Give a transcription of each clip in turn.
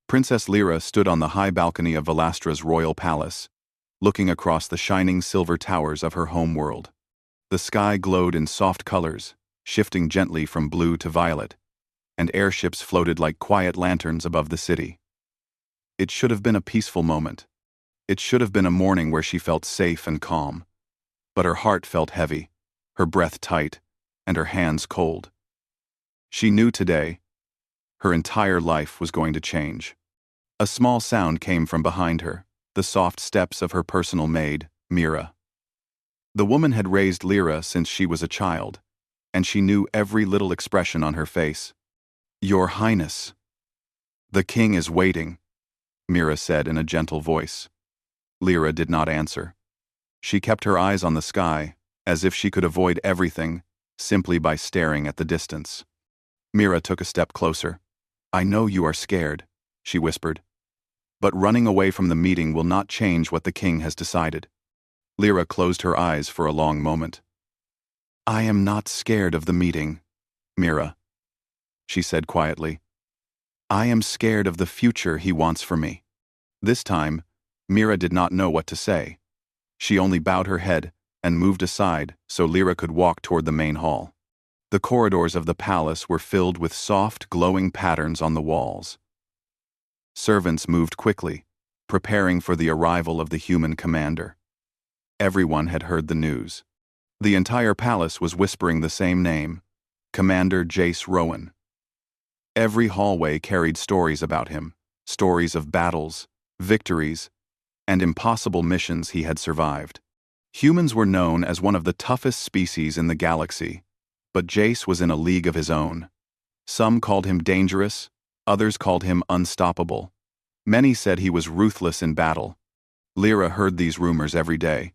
Princess Lyra stood on the high balcony of Valastra's royal palace, looking across the shining silver towers of her home world. The sky glowed in soft colors, shifting gently from blue to violet, and airships floated like quiet lanterns above the city. It should have been a peaceful moment. It should have been a morning where she felt safe and calm. But her heart felt heavy, her breath tight, and her hands cold. She knew today, her entire life was going to change. A small sound came from behind her, the soft steps of her personal maid, Mira. The woman had raised Lyra since she was a child, and she knew every little expression on her face. "Your Highness." "The king is waiting," Mira said in a gentle voice. Lyra did not answer. She kept her eyes on the sky, as if she could avoid everything, simply by staring at the distance. Mira took a step closer. "I know you are scared," she whispered. "But running away from the meeting will not change what the king has decided." Lyra closed her eyes for a long moment. "I am not scared of the meeting, Mira," she said quietly. "I am scared of the future he wants for me." This time, Mira did not know what to say. She only bowed her head and moved aside so Lyra could walk toward the main hall. The corridors of the palace were filled with soft, glowing patterns on the walls. Servants moved quickly, preparing for the arrival of the human commander. Everyone had heard the news. The entire palace was whispering the same name, Commander Jace Rowan. Every hallway carried stories about him, stories of battles, victories, and impossible missions he had survived. Humans were known as one of the toughest species in the galaxy, but Jace was in a league of his own. Some called him dangerous, others called him unstoppable. Many said he was ruthless in battle. Lyra heard these rumors every day,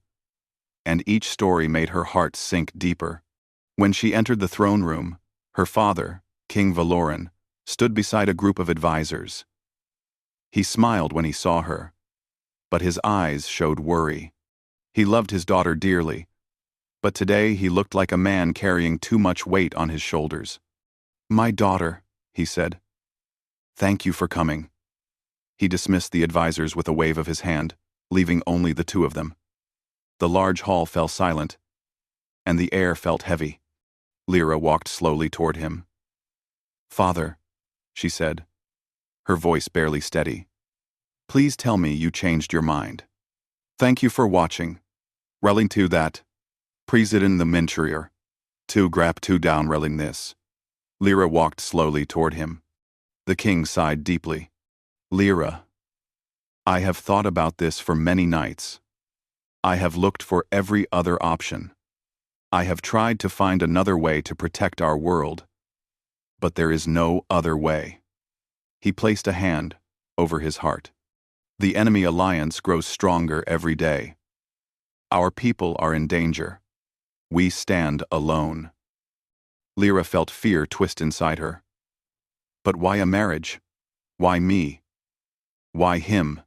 and each story made her heart sink deeper. When she entered the throne room, her father, King Valoran, stood beside a group of advisors. He smiled when he saw her, but his eyes showed worry. He loved his daughter dearly, but today he looked like a man carrying too much weight on his shoulders. "My daughter," he said. "Thank you for coming." He dismissed the advisors with a wave of his hand, leaving only the two of them. The large hall fell silent, and the air felt heavy. Lyra walked slowly toward him. "Father," she said, her voice barely steady, "please tell me you changed your mind. Thank you for watching. Relling to that. President the Mintrier. To grab to down relling this." Lyra walked slowly toward him. The king sighed deeply. "Lyra, I have thought about this for many nights. I have looked for every other option. I have tried to find another way to protect our world, but there is no other way." He placed a hand over his heart. "The enemy alliance grows stronger every day. Our people are in danger. We stand alone." Lyra felt fear twist inside her. "But why a marriage? Why me? Why him?"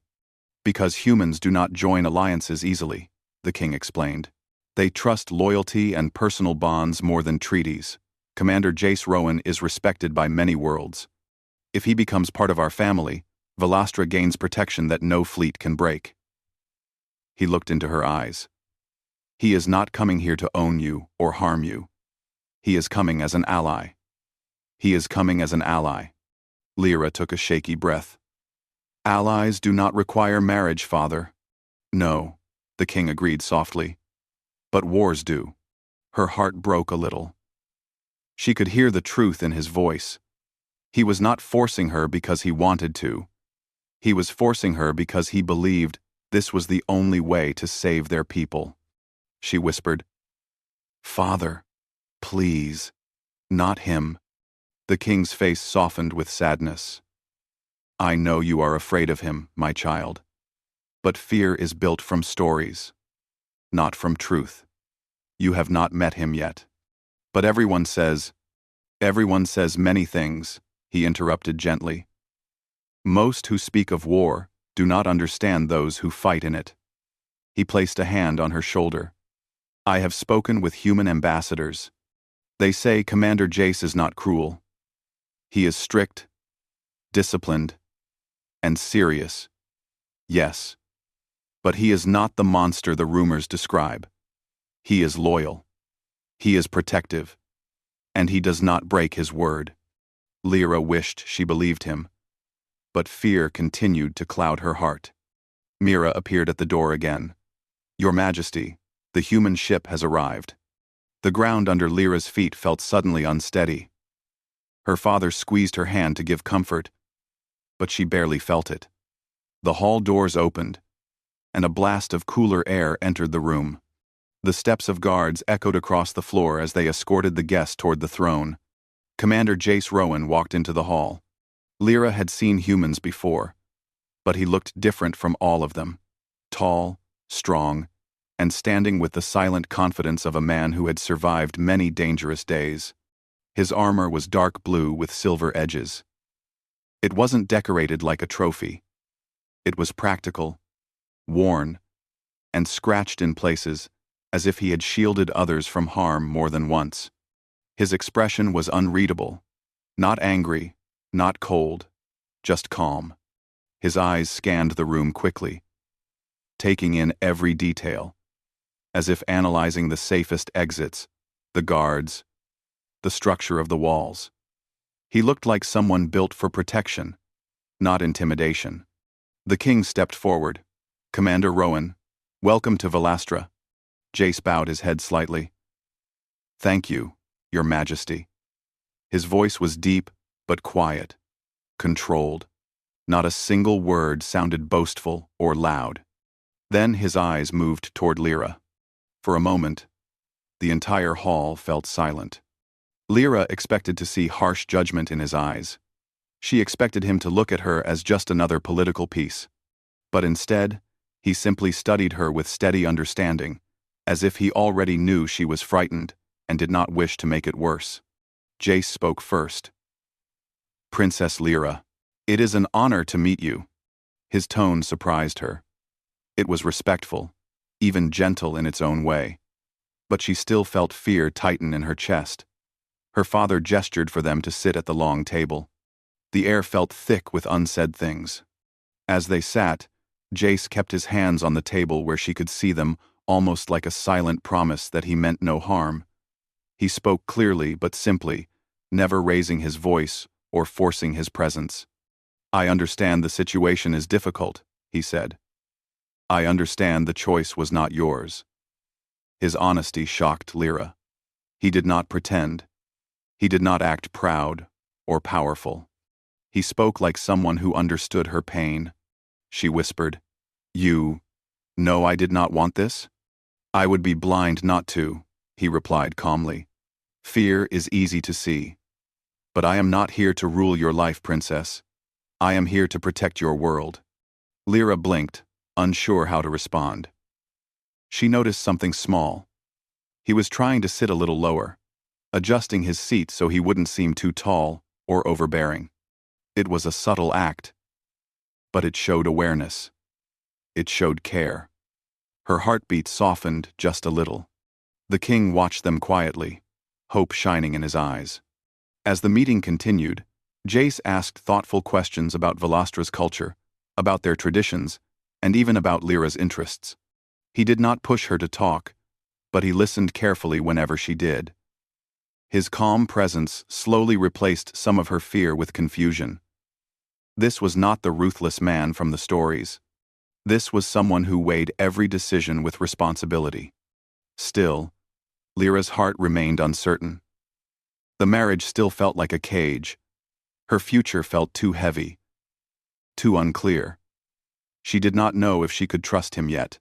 "Because humans do not join alliances easily," the king explained. "They trust loyalty and personal bonds more than treaties. Commander Jace Rowan is respected by many worlds. If he becomes part of our family, Valastra gains protection that no fleet can break." He looked into her eyes. "He is not coming here to own you or harm you. He is coming as an ally. He is coming as an ally." Lyra took a shaky breath. "Allies do not require marriage, father." "No," the king agreed softly. "But wars do." Her heart broke a little. She could hear the truth in his voice. He was not forcing her because he wanted to. He was forcing her because he believed this was the only way to save their people. She whispered, "Father, please, not him." The king's face softened with sadness. "I know you are afraid of him, my child. But fear is built from stories, not from truth. You have not met him yet." "But everyone says many things," he interrupted gently. "Most who speak of war do not understand those who fight in it." He placed a hand on her shoulder. "I have spoken with human ambassadors. They say Commander Jace is not cruel. He is strict, disciplined, And serious. Yes. But he is not the monster the rumors describe. He is loyal. He is protective. And he does not break his word. Lyra wished she believed him. But fear continued to cloud her heart. Mira appeared at the door again. Your Majesty, the human ship has arrived. The ground under Lyra's feet felt suddenly unsteady. Her father squeezed her hand to give comfort, but she barely felt it. The hall doors opened, and a blast of cooler air entered the room. The steps of guards echoed across the floor as they escorted the guest toward the throne. Commander Jace Rowan walked into the hall. Lyra had seen humans before, but he looked different from all of them. Tall, strong, and standing with the silent confidence of a man who had survived many dangerous days. His armor was dark blue with silver edges. It wasn't decorated like a trophy. It was practical, worn, and scratched in places as if he had shielded others from harm more than once. His expression was unreadable. Not angry, not cold, just calm. His eyes scanned the room quickly, taking in every detail, as if analyzing the safest exits, the guards, the structure of the walls. He looked like someone built for protection, not intimidation. The king stepped forward. Commander Rowan, welcome to Velastra. Jace bowed his head slightly. Thank you, Your Majesty. His voice was deep but quiet, controlled. Not a single word sounded boastful or loud. Then his eyes moved toward Lyra. For a moment, the entire hall felt silent. Lyra expected to see harsh judgment in his eyes. She expected him to look at her as just another political piece. But instead, he simply studied her with steady understanding, as if he already knew she was frightened and did not wish to make it worse. Jace spoke first. Princess Lyra, it is an honor to meet you. His tone surprised her. It was respectful, even gentle in its own way. But she still felt fear tighten in her chest. Her father gestured for them to sit at the long table. The air felt thick with unsaid things. As they sat, Jace kept his hands on the table where she could see them, almost like a silent promise that he meant no harm. He spoke clearly but simply, never raising his voice or forcing his presence. I understand the situation is difficult, he said. I understand the choice was not yours. His honesty shocked Lyra. He did not pretend. He did not act proud or powerful. He spoke like someone who understood her pain. She whispered, You know I did not want this? I would be blind not to, he replied calmly. Fear is easy to see. But I am not here to rule your life, princess. I am here to protect your world. Lyra blinked, unsure how to respond. She noticed something small. He was trying to sit a little lower, adjusting his seat so he wouldn't seem too tall or overbearing. It was a subtle act, but it showed awareness. It showed care. Her heartbeat softened just a little. The king watched them quietly, hope shining in his eyes. As the meeting continued, Jace asked thoughtful questions about Velastra's culture, about their traditions, and even about Lyra's interests. He did not push her to talk, but he listened carefully whenever she did. His calm presence slowly replaced some of her fear with confusion. This was not the ruthless man from the stories. This was someone who weighed every decision with responsibility. Still, Lyra's heart remained uncertain. The marriage still felt like a cage. Her future felt too heavy, too unclear. She did not know if she could trust him yet.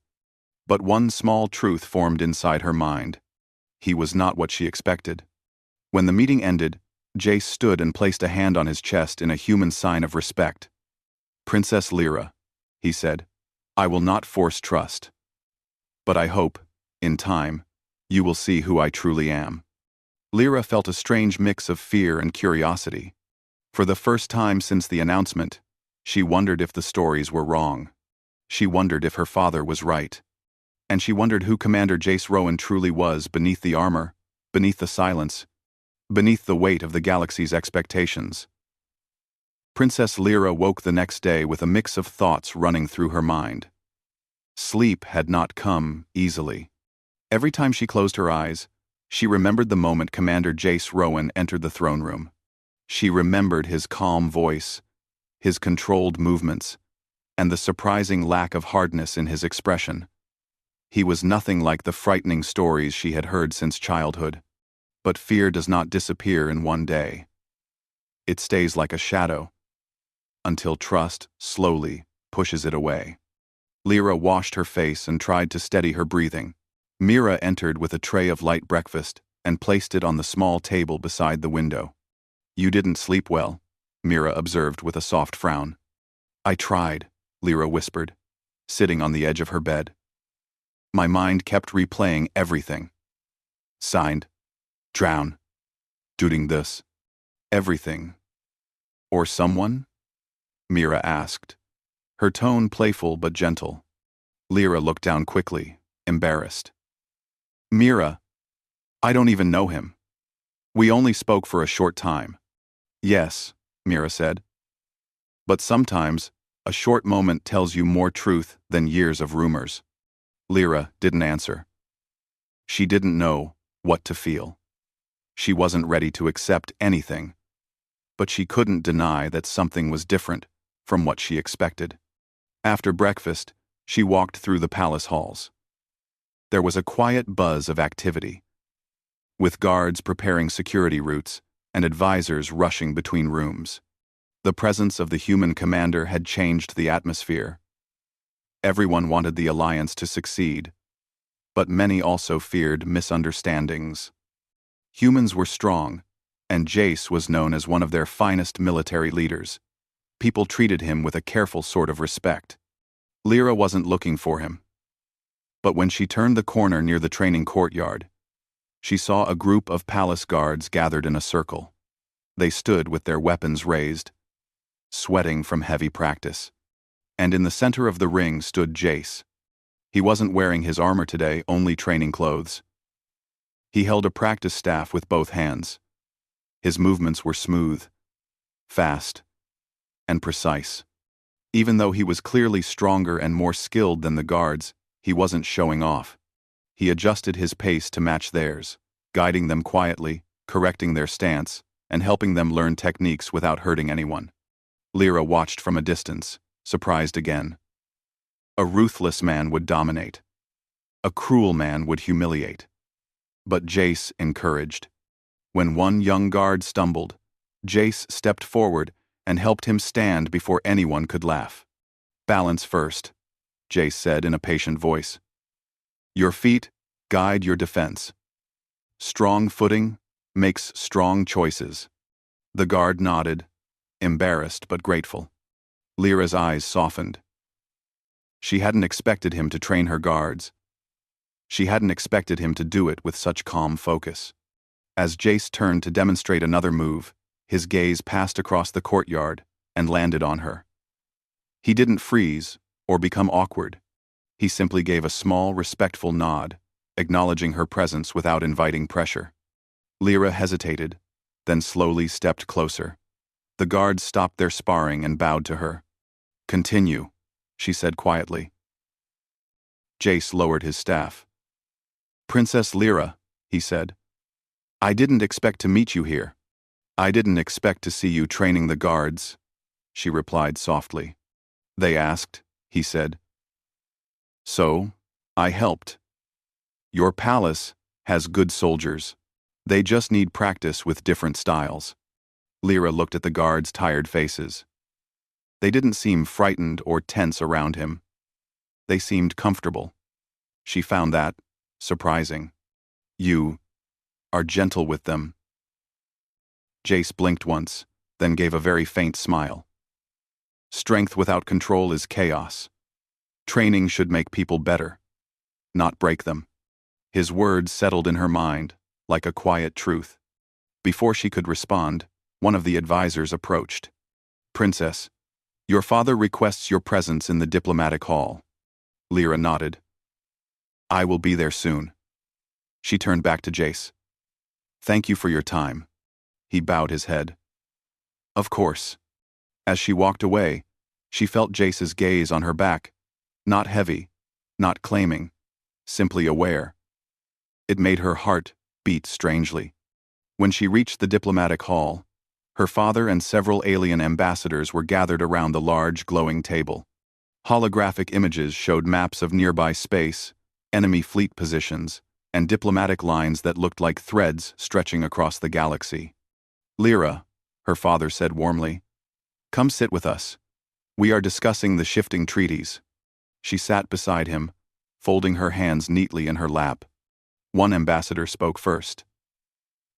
But one small truth formed inside her mind. He was not what she expected. When the meeting ended, Jace stood and placed a hand on his chest in a human sign of respect. Princess Lyra, he said, I will not force trust. But I hope, in time, you will see who I truly am. Lyra felt a strange mix of fear and curiosity. For the first time since the announcement, she wondered if the stories were wrong. She wondered if her father was right. And she wondered who Commander Jace Rowan truly was beneath the armor, beneath the silence, beneath the weight of the galaxy's expectations. Princess Lyra woke the next day with a mix of thoughts running through her mind. Sleep had not come easily. Every time she closed her eyes, she remembered the moment Commander Jace Rowan entered the throne room. She remembered his calm voice, his controlled movements, and the surprising lack of hardness in his expression. He was nothing like the frightening stories she had heard since childhood. But fear does not disappear in one day. It stays like a shadow, until trust slowly pushes it away. Lyra washed her face and tried to steady her breathing. Mira entered with a tray of light breakfast and placed it on the small table beside the window. "You didn't sleep well," Mira observed with a soft frown. "I tried," Lyra whispered, sitting on the edge of her bed. "My mind kept replaying everything. Signed, drown, doing this, everything. Or someone?" Mira asked, her tone playful but gentle. Lyra looked down quickly, embarrassed. "Mira, I don't even know him. We only spoke for a short time." "Yes," Mira said. "But sometimes, a short moment tells you more truth than years of rumors." Lyra didn't answer. She didn't know what to feel. She wasn't ready to accept anything, but she couldn't deny that something was different from what she expected. After breakfast, she walked through the palace halls. There was a quiet buzz of activity, with guards preparing security routes and advisors rushing between rooms. The presence of the human commander had changed the atmosphere. Everyone wanted the alliance to succeed, but many also feared misunderstandings. Humans were strong, and Jace was known as one of their finest military leaders. People treated him with a careful sort of respect. Lyra wasn't looking for him. But when she turned the corner near the training courtyard, she saw a group of palace guards gathered in a circle. They stood with their weapons raised, sweating from heavy practice. And in the center of the ring stood Jace. He wasn't wearing his armor today, only training clothes. He held a practice staff with both hands. His movements were smooth, fast, and precise. Even though he was clearly stronger and more skilled than the guards, he wasn't showing off. He adjusted his pace to match theirs, guiding them quietly, correcting their stance, and helping them learn techniques without hurting anyone. Lyra watched from a distance, surprised again. A ruthless man would dominate. A cruel man would humiliate. But Jace encouraged. When one young guard stumbled, Jace stepped forward and helped him stand before anyone could laugh. "Balance first," Jace said in a patient voice. "Your feet guide your defense. Strong footing makes strong choices." The guard nodded, embarrassed but grateful. Lyra's eyes softened. She hadn't expected him to train her guards. She hadn't expected him to do it with such calm focus. As Jace turned to demonstrate another move, his gaze passed across the courtyard and landed on her. He didn't freeze or become awkward. He simply gave a small, respectful nod, acknowledging her presence without inviting pressure. Lyra hesitated, then slowly stepped closer. The guards stopped their sparring and bowed to her. "Continue," she said quietly. Jace lowered his staff. "Princess Lyra," he said, "I didn't expect to meet you here." "I didn't expect to see you training the guards," she replied softly. "They asked," he said. "So, I helped. Your palace has good soldiers. They just need practice with different styles." Lyra looked at the guards' tired faces. They didn't seem frightened or tense around him. They seemed comfortable. She found that surprising. "You are gentle with them." Jace blinked once, then gave a very faint smile. "Strength without control is chaos. Training should make people better, not break them." His words settled in her mind, like a quiet truth. Before she could respond, one of the advisors approached. "Princess, your father requests your presence in the diplomatic hall." Lyra nodded. "I will be there soon." She turned back to Jace. "Thank you for your time." He bowed his head. "Of course." As she walked away, she felt Jace's gaze on her back, not heavy, not claiming, simply aware. It made her heart beat strangely. When she reached the diplomatic hall, her father and several alien ambassadors were gathered around the large, glowing table. Holographic images showed maps of nearby space, enemy fleet positions, and diplomatic lines that looked like threads stretching across the galaxy. "Lyra," her father said warmly, "come sit with us. We are discussing the shifting treaties." She sat beside him, folding her hands neatly in her lap. One ambassador spoke first.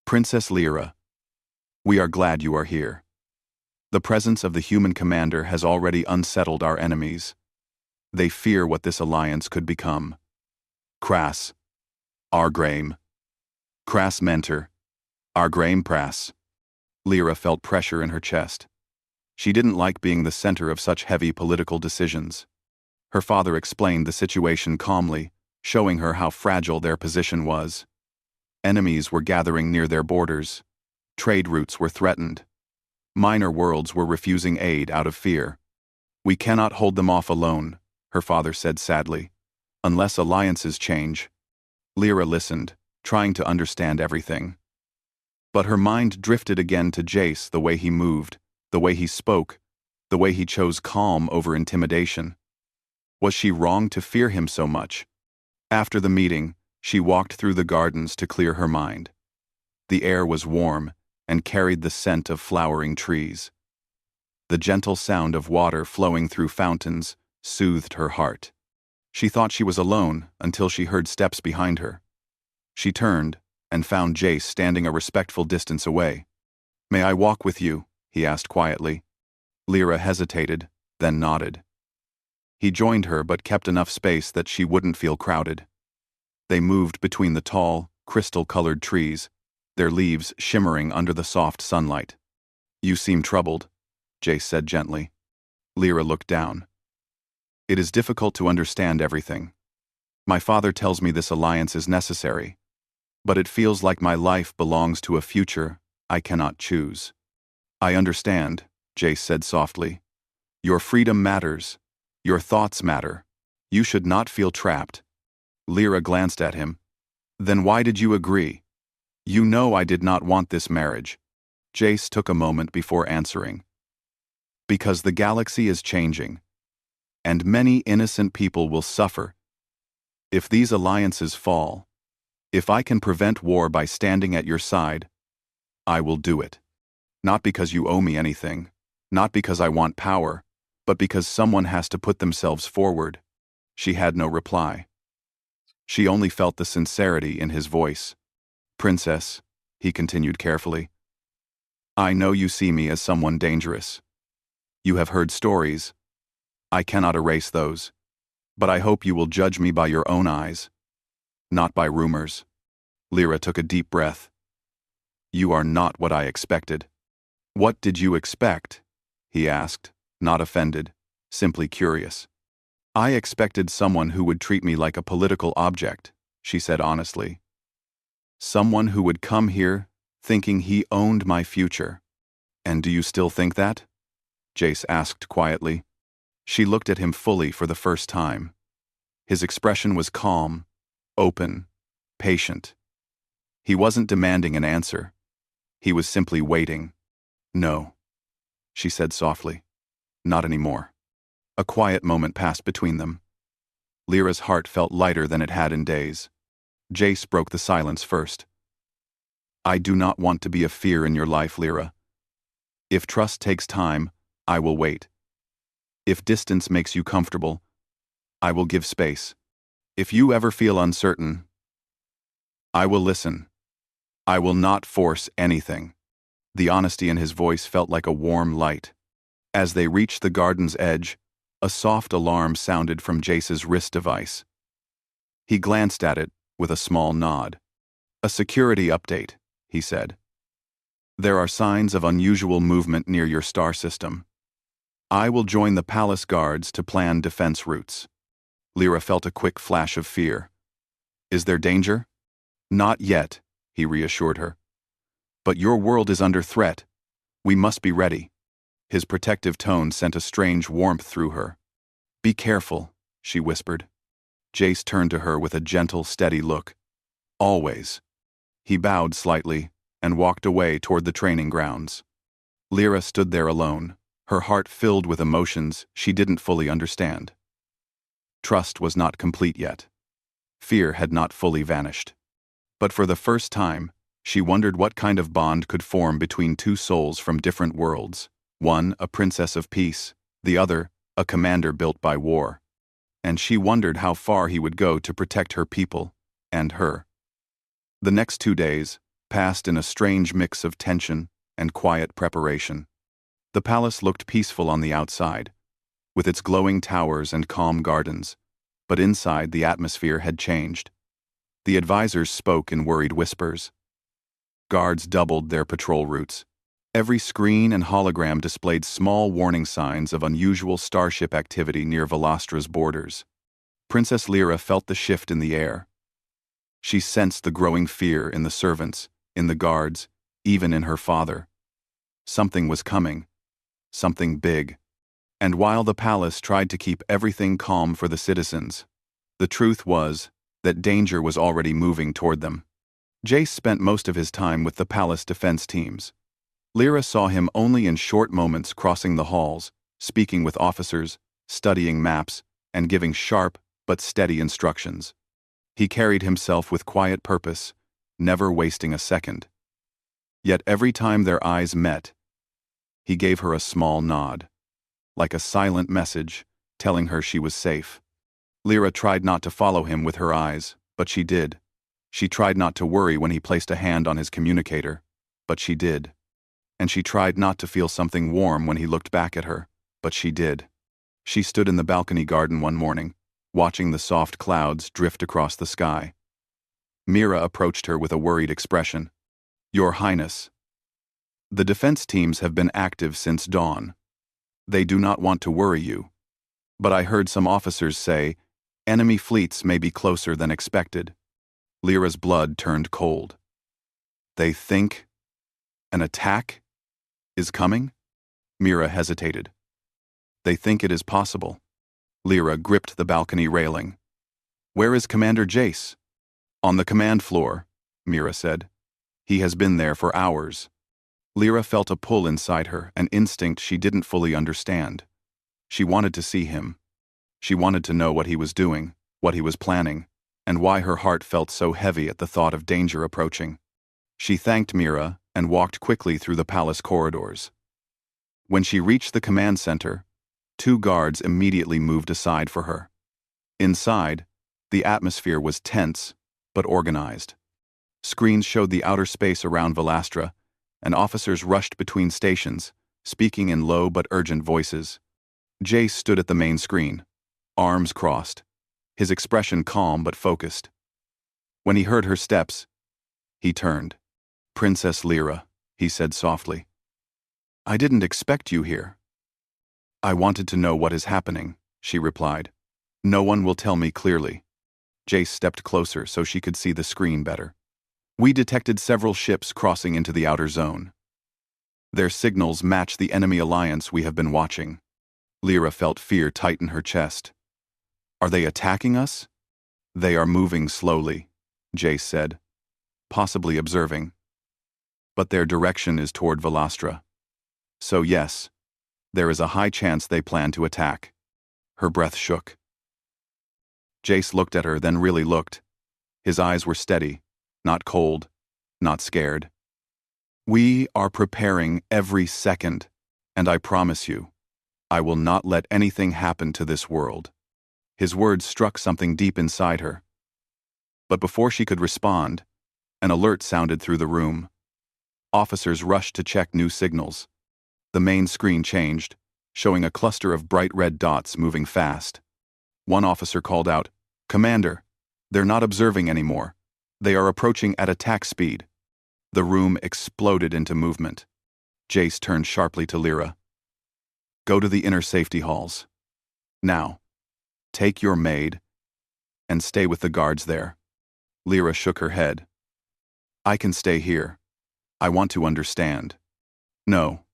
"Princess Lyra, we are glad you are here. The presence of the human commander has already unsettled our enemies. They fear what this alliance could become. Crass, Argraim. Crass Mentor, Argraim Prass." Lyra felt pressure in her chest. She didn't like being the center of such heavy political decisions. Her father explained the situation calmly, showing her how fragile their position was. Enemies were gathering near their borders. Trade routes were threatened. Minor worlds were refusing aid out of fear. "We cannot hold them off alone," her father said sadly, "unless alliances change." Lyra listened, trying to understand everything. But her mind drifted again to Jace, the way he moved, the way he spoke, the way he chose calm over intimidation. Was she wrong to fear him so much? After the meeting, she walked through the gardens to clear her mind. The air was warm and carried the scent of flowering trees. The gentle sound of water flowing through fountains soothed her heart. She thought she was alone until she heard steps behind her. She turned and found Jace standing a respectful distance away. "May I walk with you?" he asked quietly. Lyra hesitated, then nodded. He joined her but kept enough space that she wouldn't feel crowded. They moved between the tall, crystal-colored trees, their leaves shimmering under the soft sunlight. "You seem troubled," Jace said gently. Lyra looked down. "It is difficult to understand everything. My father tells me this alliance is necessary, but it feels like my life belongs to a future I cannot choose." "I understand," Jace said softly. "Your freedom matters. Your thoughts matter. You should not feel trapped." Lyra glanced at him. "Then why did you agree? You know I did not want this marriage." Jace took a moment before answering. "Because the galaxy is changing, and many innocent people will suffer. If these alliances fall, if I can prevent war by standing at your side, I will do it. Not because you owe me anything, not because I want power, but because someone has to put themselves forward." She had no reply. She only felt the sincerity in his voice. "Princess," he continued carefully, "I know you see me as someone dangerous. You have heard stories. I cannot erase those, but I hope you will judge me by your own eyes, not by rumors." Lyra took a deep breath. "You are not what I expected." "What did you expect?" he asked, not offended, simply curious. "I expected someone who would treat me like a political object," she said honestly. "Someone who would come here thinking he owned my future." "And do you still think that?" Jace asked quietly. She looked at him fully for the first time. His expression was calm, open, patient. He wasn't demanding an answer. He was simply waiting. "No," she said softly. "Not anymore." A quiet moment passed between them. Lyra's heart felt lighter than it had in days. Jace broke the silence first. "I do not want to be a fear in your life, Lyra. If trust takes time, I will wait. If distance makes you comfortable, I will give space. If you ever feel uncertain, I will listen. I will not force anything." The honesty in his voice felt like a warm light. As they reached the garden's edge, a soft alarm sounded from Jace's wrist device. He glanced at it with a small nod. "A security update," he said. "There are signs of unusual movement near your star system. I will join the palace guards to plan defense routes." Lyra felt a quick flash of fear. "Is there danger?" "Not yet," he reassured her. "But your world is under threat. We must be ready." His protective tone sent a strange warmth through her. "Be careful," she whispered. Jace turned to her with a gentle, steady look. "Always." He bowed slightly and walked away toward the training grounds. Lyra stood there alone, her heart filled with emotions she didn't fully understand. Trust was not complete yet. Fear had not fully vanished. But for the first time, she wondered what kind of bond could form between two souls from different worlds, one a princess of peace, the other a commander built by war. And she wondered how far he would go to protect her people and her. The next 2 days passed in a strange mix of tension and quiet preparation. The palace looked peaceful on the outside, with its glowing towers and calm gardens, but inside the atmosphere had changed. The advisors spoke in worried whispers. Guards doubled their patrol routes. Every screen and hologram displayed small warning signs of unusual starship activity near Valastra's borders. Princess Lyra felt the shift in the air. She sensed the growing fear in the servants, in the guards, even in her father. Something was coming. Something big. And while the palace tried to keep everything calm for the citizens, the truth was that danger was already moving toward them. Jace spent most of his time with the palace defense teams. Lyra saw him only in short moments crossing the halls, speaking with officers, studying maps, and giving sharp but steady instructions. He carried himself with quiet purpose, never wasting a second. Yet every time their eyes met, he gave her a small nod, like a silent message telling her she was safe. Lyra tried not to follow him with her eyes, but she did. She tried not to worry when he placed a hand on his communicator, but she did. And she tried not to feel something warm when he looked back at her, but she did. She stood in the balcony garden one morning, watching the soft clouds drift across the sky. Mira approached her with a worried expression. "Your Highness, the defense teams have been active since dawn. They do not want to worry you. But I heard some officers say, enemy fleets may be closer than expected." Lyra's blood turned cold. "They think an attack is coming?" Mira hesitated. "They think it is possible." Lyra gripped the balcony railing. "Where is Commander Jace?" "On the command floor," Mira said. "He has been there for hours." Lyra felt a pull inside her, an instinct she didn't fully understand. She wanted to see him. She wanted to know what he was doing, what he was planning, and why her heart felt so heavy at the thought of danger approaching. She thanked Mira and walked quickly through the palace corridors. When she reached the command center, 2 guards immediately moved aside for her. Inside, the atmosphere was tense but organized. Screens showed the outer space around Valastra, and officers rushed between stations, speaking in low but urgent voices. Jace stood at the main screen, arms crossed, his expression calm but focused. When he heard her steps, he turned. "Princess Lyra," he said softly. "I didn't expect you here." "I wanted to know what is happening," she replied. "No one will tell me clearly." Jace stepped closer so she could see the screen better. "We detected several ships crossing into the outer zone. Their signals match the enemy alliance we have been watching." Lyra felt fear tighten her chest. "Are they attacking us?" "They are moving slowly," Jace said, "possibly observing. But their direction is toward Valastra. So yes, there is a high chance they plan to attack." Her breath shook. Jace looked at her, then really looked. His eyes were steady, not cold, not scared. "We are preparing every second, and I promise you, I will not let anything happen to this world." His words struck something deep inside her. But before she could respond, an alert sounded through the room. Officers rushed to check new signals. The main screen changed, showing a cluster of bright red dots moving fast. One officer called out, "Commander, they're not observing anymore. They are approaching at attack speed." The room exploded into movement. Jace turned sharply to Lyra. "Go to the inner safety halls. Now, take your maid and stay with the guards there." Lyra shook her head. "I can stay here. I want to understand." "No.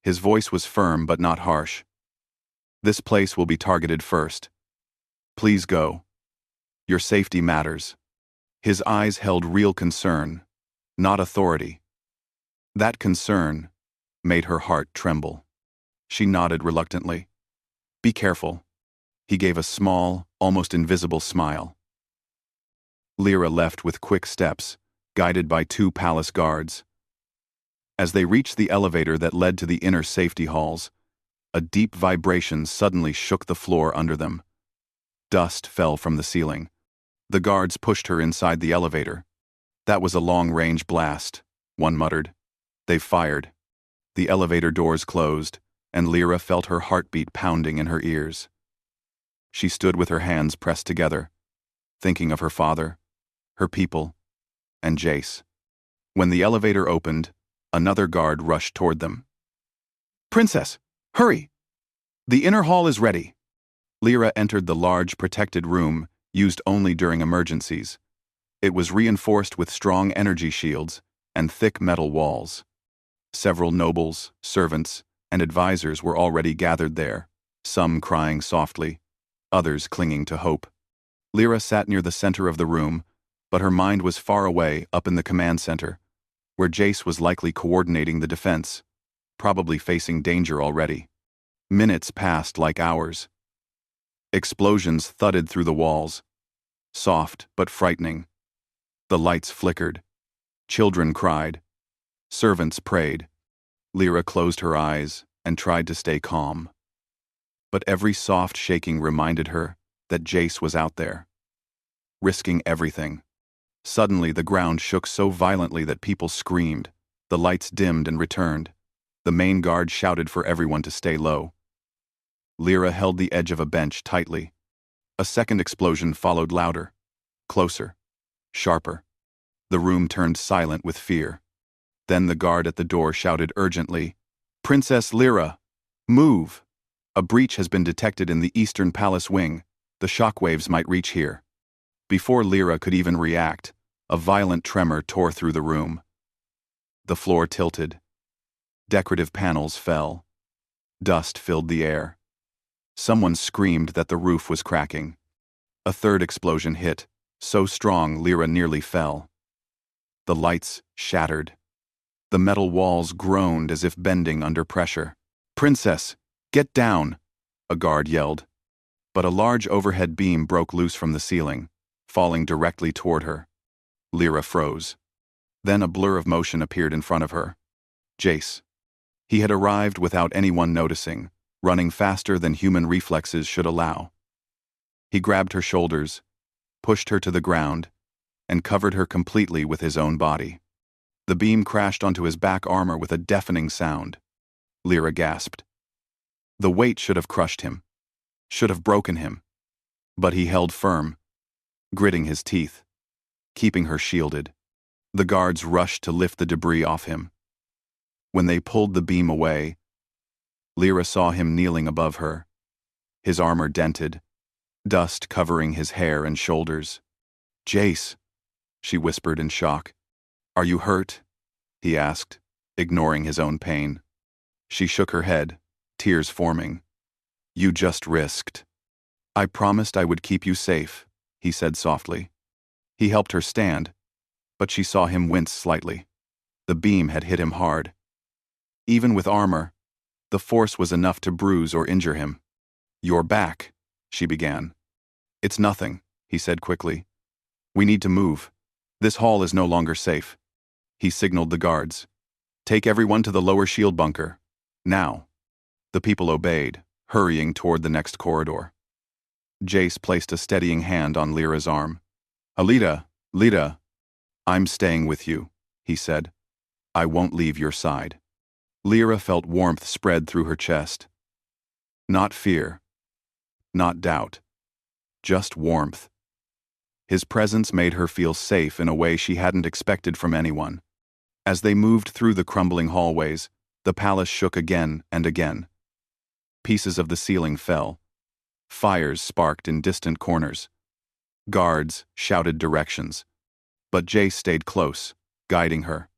His voice was firm but not harsh. "This place will be targeted first. Please go. Your safety matters." His eyes held real concern, not authority. That concern made her heart tremble. She nodded reluctantly. "Be careful." He gave a small, almost invisible smile. Lyra left with quick steps, guided by 2 palace guards. As they reached the elevator that led to the inner safety halls, a deep vibration suddenly shook the floor under them. Dust fell from the ceiling. The guards pushed her inside the elevator. "That was a long-range blast," one muttered. They fired. The elevator doors closed, and Lyra felt her heartbeat pounding in her ears. She stood with her hands pressed together, thinking of her father, her people, and Jace. When the elevator opened, another guard rushed toward them. "Princess, hurry! The inner hall is ready." Lyra entered the large, protected room, used only during emergencies. It was reinforced with strong energy shields and thick metal walls. Several nobles, servants, and advisors were already gathered there, some crying softly, others clinging to hope. Lyra sat near the center of the room, but her mind was far away up in the command center, where Jace was likely coordinating the defense, probably facing danger already. Minutes passed like hours. Explosions thudded through the walls, soft but frightening. The lights flickered. Children cried. Servants prayed. Lyra closed her eyes and tried to stay calm. But every soft shaking reminded her that Jace was out there, risking everything. Suddenly the ground shook so violently that people screamed. The lights dimmed and returned. The main guard shouted for everyone to stay low. Lyra held the edge of a bench tightly. A second explosion followed, louder, closer, sharper. The room turned silent with fear. Then the guard at the door shouted urgently, "Princess Lyra, move! A breach has been detected in the eastern palace wing. The shockwaves might reach here." Before Lyra could even react, a violent tremor tore through the room. The floor tilted. Decorative panels fell. Dust filled the air. Someone screamed that the roof was cracking. A third explosion hit, so strong Lyra nearly fell. The lights shattered. The metal walls groaned as if bending under pressure. "Princess, get down!" a guard yelled. But a large overhead beam broke loose from the ceiling, falling directly toward her. Lyra froze. Then a blur of motion appeared in front of her. Jace. He had arrived without anyone noticing, running faster than human reflexes should allow. He grabbed her shoulders, pushed her to the ground, and covered her completely with his own body. The beam crashed onto his back armor with a deafening sound. Lyra gasped. The weight should have crushed him, should have broken him. But he held firm, gritting his teeth, keeping her shielded. The guards rushed to lift the debris off him. When they pulled the beam away, Lyra saw him kneeling above her, his armor dented, dust covering his hair and shoulders. "Jace," she whispered in shock. "Are you hurt?" he asked, ignoring his own pain. She shook her head, tears forming. "You just risked." "I promised I would keep you safe," he said softly. He helped her stand, but she saw him wince slightly. The beam had hit him hard. Even with armor, the force was enough to bruise or injure him. "You're back," she began. "It's nothing," he said quickly. "We need to move. This hall is no longer safe." He signaled the guards. "Take everyone to the lower shield bunker. Now." The people obeyed, hurrying toward the next corridor. Jace placed a steadying hand on Lyra's arm. Lyra, I'm staying with you," he said. "I won't leave your side." Lyra felt warmth spread through her chest. Not fear, not doubt, just warmth. His presence made her feel safe in a way she hadn't expected from anyone. As they moved through the crumbling hallways, the palace shook again and again. Pieces of the ceiling fell. Fires sparked in distant corners. Guards shouted directions. But Jace stayed close, guiding her,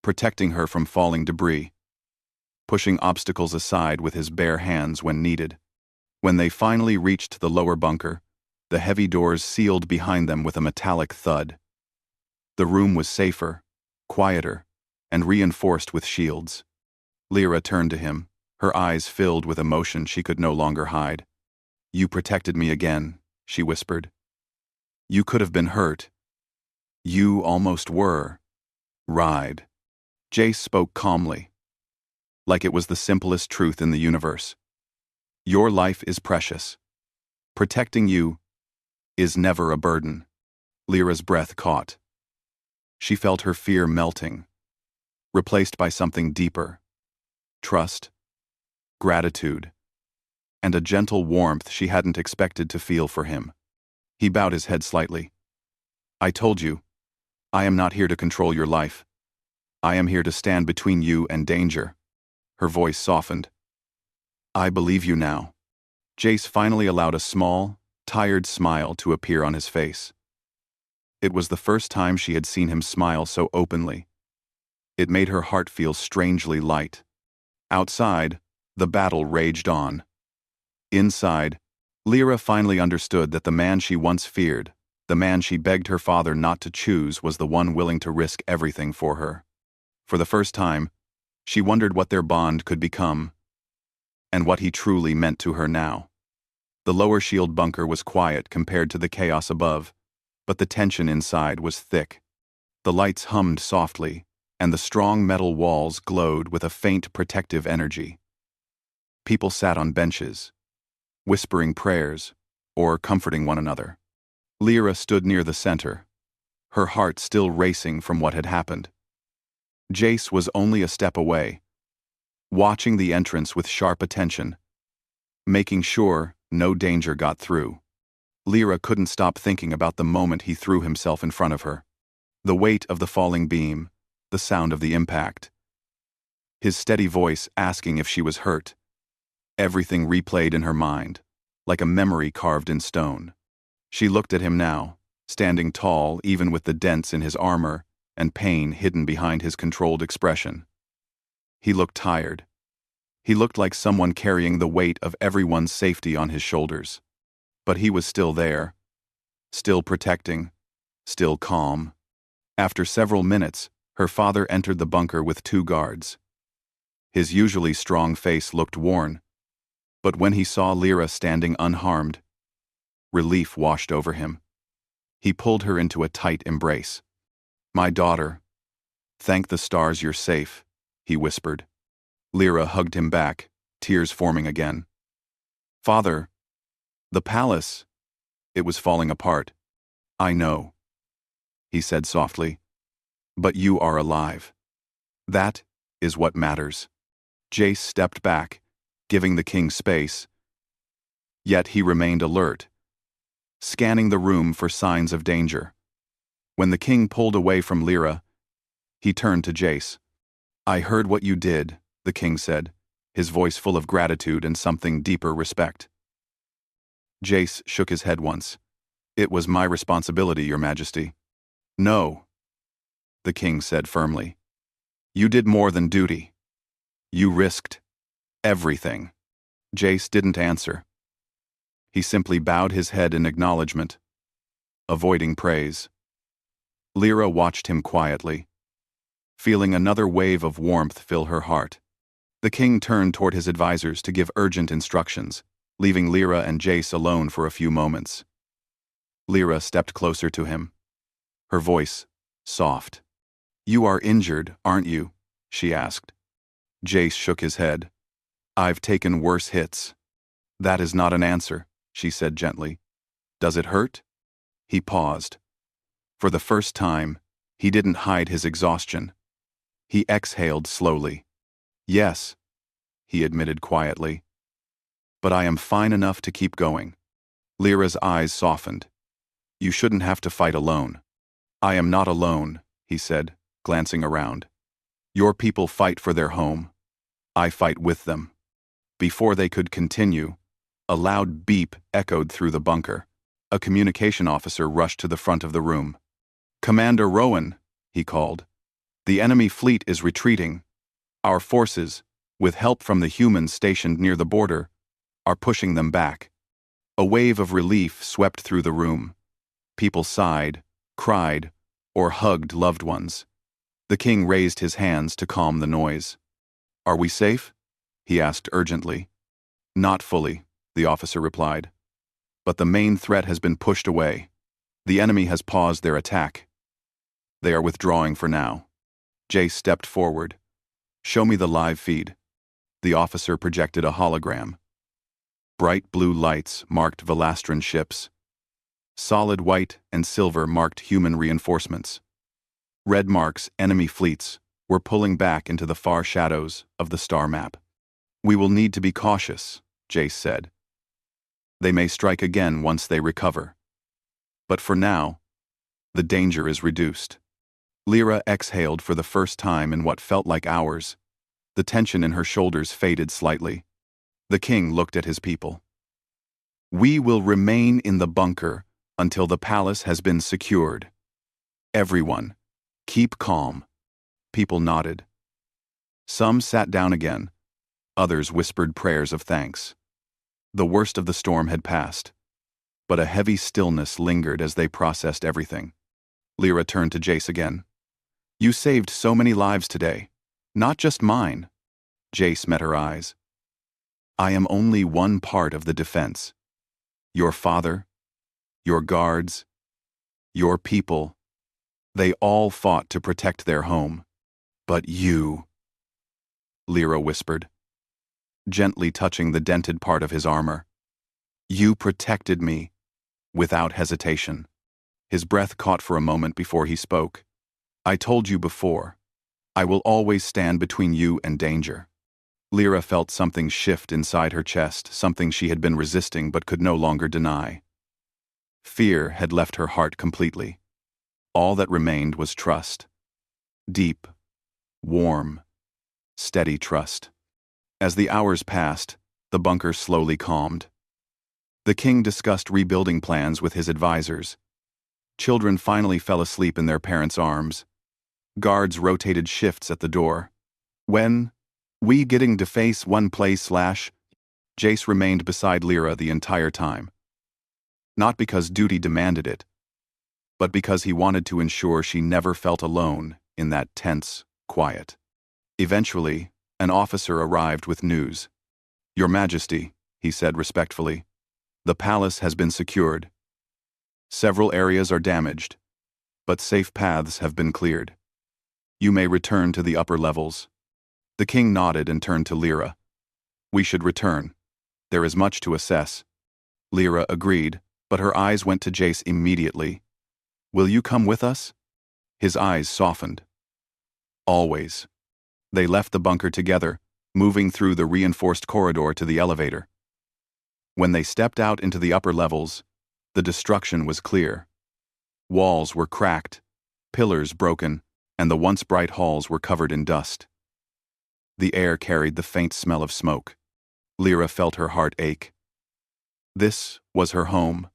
protecting her from falling debris. pushing obstacles aside with his bare hands when needed. When they finally reached the lower bunker, the heavy doors sealed behind them with a metallic thud. The room was safer, quieter, and reinforced with shields. Lyra turned to him, her eyes filled with emotion she could no longer hide. "You protected me again," she whispered. "You could have been hurt. You almost were." "Ride." Jace spoke calmly, like it was the simplest truth in the universe. "Your life is precious. Protecting you is never a burden." Lyra's breath caught. She felt her fear melting, replaced by something deeper: trust, gratitude, and a gentle warmth she hadn't expected to feel for him. He bowed his head slightly. "I told you, I am not here to control your life. I am here to stand between you and danger." Her voice softened. "I believe you now." Jace finally allowed a small, tired smile to appear on his face. It was the first time she had seen him smile so openly. It made her heart feel strangely light. Outside, the battle raged on. Inside, Lyra finally understood that the man she once feared, the man she begged her father not to choose, was the one willing to risk everything for her. For the first time, she wondered what their bond could become, and what he truly meant to her now. The lower shield bunker was quiet compared to the chaos above, but the tension inside was thick. The lights hummed softly, and the strong metal walls glowed with a faint protective energy. People sat on benches, whispering prayers, or comforting one another. Lyra stood near the center, her heart still racing from what had happened. Jace was only a step away, watching the entrance with sharp attention, making sure no danger got through. Lyra couldn't stop thinking about the moment he threw himself in front of her. The weight of the falling beam, the sound of the impact, his steady voice asking if she was hurt. Everything replayed in her mind, like a memory carved in stone. She looked at him now, standing tall even with the dents in his armor and pain hidden behind his controlled expression. He looked tired. He looked like someone carrying the weight of everyone's safety on his shoulders. But he was still there, still protecting, still calm. After several minutes, her father entered the bunker with 2 guards. His usually strong face looked worn, but when he saw Lyra standing unharmed, relief washed over him. He pulled her into a tight embrace. "My daughter, thank the stars you're safe," he whispered. Lyra hugged him back, tears forming again. "Father, the palace, it was falling apart." "I know," he said softly, "but you are alive. That is what matters." Jace stepped back, giving the king space. Yet he remained alert, scanning the room for signs of danger. When the king pulled away from Lyra, he turned to Jace. "I heard what you did," the king said, his voice full of gratitude and something deeper respect. Jace shook his head once. "It was my responsibility, Your Majesty." "No," the king said firmly. "You did more than duty. You risked everything." Jace didn't answer. He simply bowed his head in acknowledgement, avoiding praise. Lyra watched him quietly, feeling another wave of warmth fill her heart. The king turned toward his advisors to give urgent instructions, leaving Lyra and Jace alone for a few moments. Lyra stepped closer to him, her voice soft. "You are injured, aren't you?" she asked. Jace shook his head. "I've taken worse hits." "That is not an answer," she said gently. "Does it hurt?" He paused. For the first time, he didn't hide his exhaustion. He exhaled slowly. "Yes," he admitted quietly. "But I am fine enough to keep going." Lyra's eyes softened. "You shouldn't have to fight alone." "I am not alone," he said, glancing around. "Your people fight for their home. I fight with them." Before they could continue, a loud beep echoed through the bunker. A communication officer rushed to the front of the room. "Commander Rowan," he called. "The enemy fleet is retreating. Our forces, with help from the humans stationed near the border, are pushing them back. A wave of relief swept through the room. People sighed, cried, or hugged loved ones. The king raised his hands to calm the noise. "Are we safe?" he asked urgently. "Not fully," the officer replied. "But the main threat has been pushed away. The enemy has paused their attack. They are withdrawing for now." Jace stepped forward. "Show me the live feed." The officer projected a hologram. Bright blue lights marked Velastran ships. Solid white and silver marked human reinforcements. Red marks enemy fleets were pulling back into the far shadows of the star map. "We will need to be cautious," Jace said. "They may strike again once they recover. But for now, the danger is reduced." Lyra exhaled for the first time in what felt like hours. The tension in her shoulders faded slightly. The king looked at his people. "We will remain in the bunker until the palace has been secured. Everyone, keep calm." People nodded. Some sat down again. Others whispered prayers of thanks. The worst of the storm had passed, but a heavy stillness lingered as they processed everything. Lyra turned to Jace again. "You saved so many lives today, not just mine." Jace met her eyes. "I am only one part of the defense. Your father, your guards, your people, they all fought to protect their home. But you," Lyra whispered, gently touching the dented part of his armor. "You protected me, without hesitation." His breath caught for a moment before he spoke. "I told you before, I will always stand between you and danger." Lyra felt something shift inside her chest, something she had been resisting but could no longer deny. Fear had left her heart completely. All that remained was trust. Deep, warm, steady trust. As the hours passed, the bunker slowly calmed. The king discussed rebuilding plans with his advisors. Children finally fell asleep in their parents' arms. Guards rotated shifts at the door. "When we getting to face one place / Jace remained beside Lyra the entire time. Not because duty demanded it, but because he wanted to ensure she never felt alone in that tense quiet. Eventually, an officer arrived with news. "Your Majesty," he said respectfully, "the palace has been secured. Several areas are damaged, but safe paths have been cleared. You may return to the upper levels." The king nodded and turned to Lyra. "We should return. There is much to assess." Lyra agreed, but her eyes went to Jace immediately. "Will you come with us?" His eyes softened. "Always." They left the bunker together, moving through the reinforced corridor to the elevator. When they stepped out into the upper levels, the destruction was clear. Walls were cracked, pillars broken, and the once bright halls were covered in dust. The air carried the faint smell of smoke. Lyra felt her heart ache. This was her home.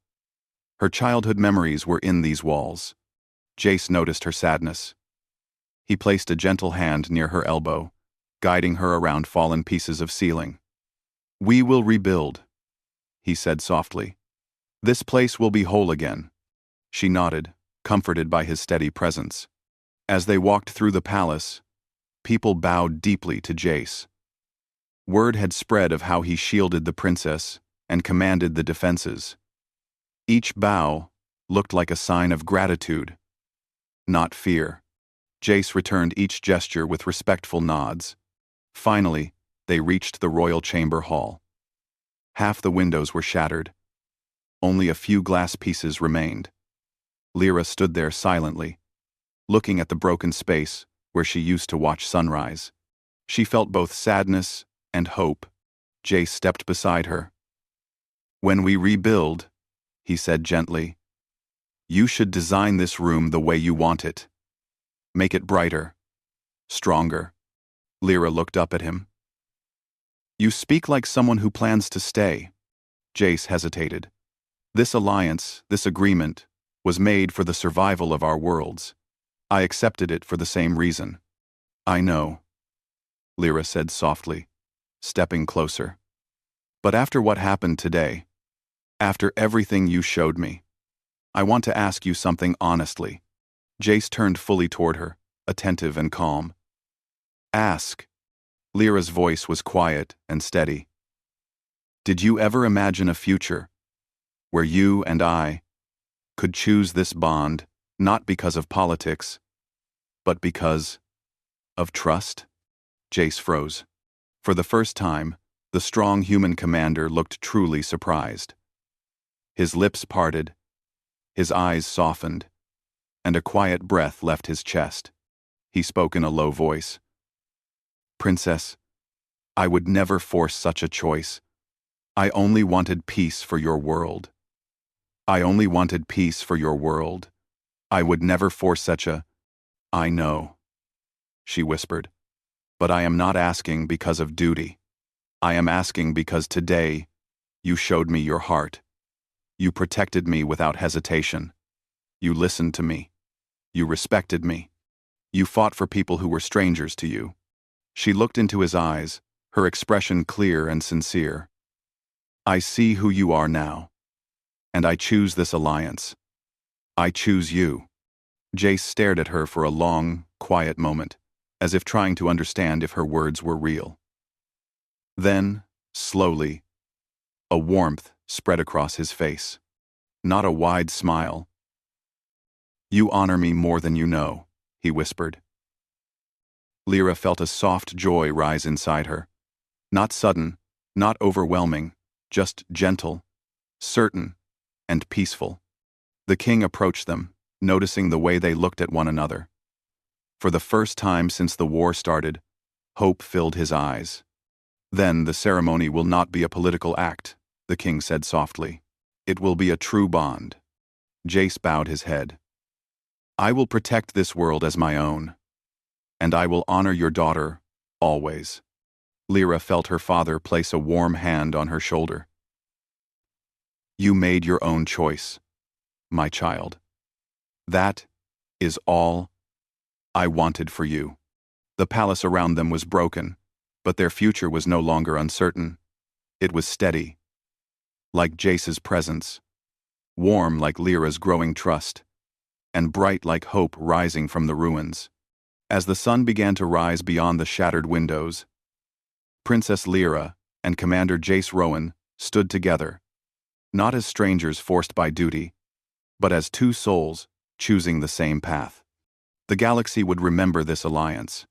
Her childhood memories were in these walls. Jace noticed her sadness. He placed a gentle hand near her elbow, guiding her around fallen pieces of ceiling. "We will rebuild," he said softly. "This place will be whole again." She nodded, comforted by his steady presence. As they walked through the palace, people bowed deeply to Jace. Word had spread of how he shielded the princess and commanded the defenses. Each bow looked like a sign of gratitude, not fear. Jace returned each gesture with respectful nods. Finally, they reached the royal chamber hall. Half the windows were shattered. Only a few glass pieces remained. Lyra stood there silently, looking at the broken space where she used to watch sunrise. She felt both sadness and hope. Jace stepped beside her. "When we rebuild," he said gently, "you should design this room the way you want it. Make it brighter, stronger." Lyra looked up at him. "You speak like someone who plans to stay." Jace hesitated. "This alliance, this agreement, was made for the survival of our worlds. I accepted it for the same reason." "I know," Lyra said softly. stepping closer. But after what happened today, after everything you showed me, I want to ask you something honestly. Jace turned fully toward her, attentive and calm. Ask. Lyra's voice was quiet and steady. Did you ever imagine a future where you and I could choose this bond, not because of politics, but because of trust? Jace froze. For the first time, the strong human commander looked truly surprised. His lips parted, his eyes softened, and a quiet breath left his chest. He spoke in a low voice. Princess, I would never force such a choice. I only wanted peace for your world. I only wanted peace for your world. I would never force such a... I know, she whispered. But I am not asking because of duty. I am asking because today you showed me your heart. You protected me without hesitation. You listened to me. You respected me. You fought for people who were strangers to you. She looked into his eyes, her expression clear and sincere. I see who you are now. And I choose this alliance. I choose you. Jace stared at her for a long, quiet moment, as if trying to understand if her words were real. Then, slowly, a warmth spread across his face. Not a wide smile. You honor me more than you know, he whispered. Lyra felt a soft joy rise inside her. Not sudden, not overwhelming, just gentle, certain, and peaceful. The king approached them, noticing the way they looked at one another. For the first time since the war started, hope filled his eyes. Then the ceremony will not be a political act, the king said softly. It will be a true bond. Jace bowed his head. I will protect this world as my own, and I will honor your daughter, always. Lyra felt her father place a warm hand on her shoulder. You made your own choice, my child. That is all I wanted for you. The palace around them was broken, but their future was no longer uncertain. It was steady, like Jace's presence, warm like Lyra's growing trust, and bright like hope rising from the ruins. As the sun began to rise beyond the shattered windows, Princess Lyra and Commander Jace Rowan stood together, not as strangers forced by duty, but as two souls choosing the same path. The galaxy would remember this alliance,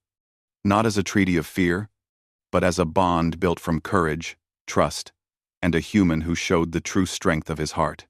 not as a treaty of fear, but as a bond built from courage, trust, and a human who showed the true strength of his heart.